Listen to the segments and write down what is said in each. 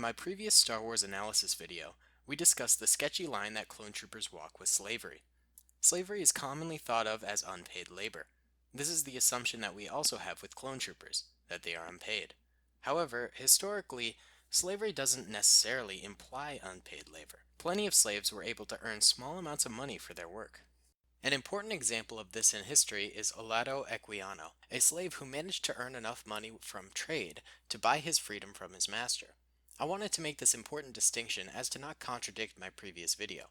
my previous Star Wars analysis video, we discussed the sketchy line that clone troopers walk with slavery. Slavery is commonly thought of as unpaid labor. This is the assumption that we also have with clone troopers, that they are unpaid. However, historically, slavery doesn't necessarily imply unpaid labor. Plenty of slaves were able to earn small amounts of money for their work. An important example of this in history is Olato Equiano, a slave who managed to earn enough money from trade to buy his freedom from his master. I wanted to make this important distinction as to not contradict my previous video.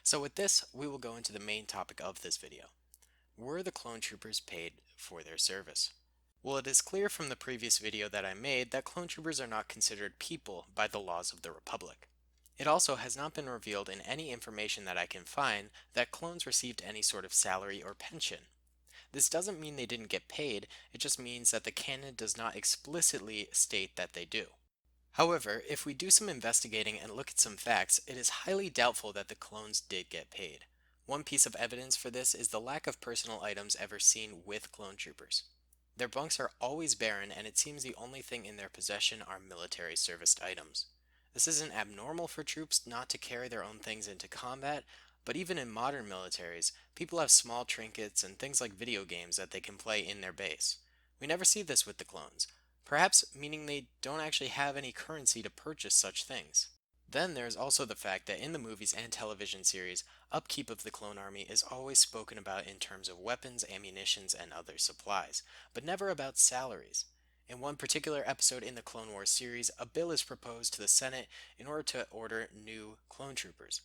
So with this, we will go into the main topic of this video. Were the clone troopers paid for their service? Well, it is clear from the previous video that I made that clone troopers are not considered people by the laws of the Republic. It also has not been revealed in any information that I can find that clones received any sort of salary or pension. This doesn't mean they didn't get paid, it just means that the canon does not explicitly state that they do. However, if we do some investigating and look at some facts, it is highly doubtful that the clones did get paid. One piece of evidence for this is the lack of personal items ever seen with clone troopers. Their bunks are always barren, and it seems the only thing in their possession are military serviced items. This isn't abnormal for troops not to carry their own things into combat, but even in modern militaries, people have small trinkets and things like video games that they can play in their base. We never see this with the clones, perhaps meaning they don't actually have any currency to purchase such things. Then there's also the fact that in the movies and television series, upkeep of the clone army is always spoken about in terms of weapons, ammunitions, and other supplies, but never about salaries. In one particular episode in the Clone Wars series, a bill is proposed to the Senate in order to order new clone troopers.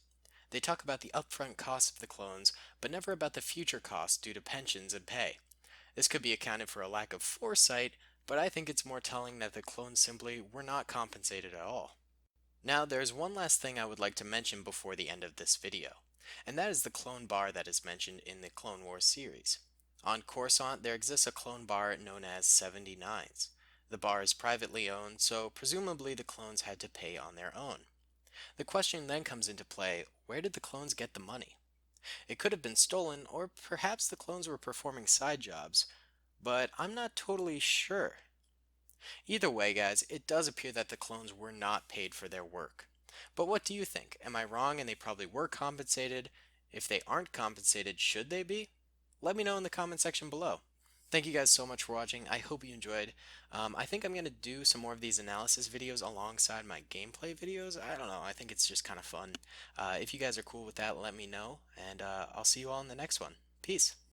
They talk about the upfront costs of the clones, but never about the future costs due to pensions and pay. This could be accounted for a lack of foresight, but I think it's more telling that the clones simply were not compensated at all. Now, there's one last thing I would like to mention before the end of this video, and that is the clone bar that is mentioned in the Clone Wars series. On Coruscant, there exists a clone bar known as 79s. The bar is privately owned, so presumably the clones had to pay on their own. The question then comes into play, where did the clones get the money? It could have been stolen, or perhaps the clones were performing side jobs, but I'm not totally sure. Either way, guys, it does appear that the clones were not paid for their work. But what do you think? Am I wrong and they probably were compensated? If they aren't compensated, should they be? Let me know in the comment section below. Thank you guys so much for watching. I hope you enjoyed. I think I'm going to do some more of these analysis videos alongside my gameplay videos. I don't know. I think it's just kind of fun. If you guys are cool with that, let me know. And I'll see you all in the next one. Peace.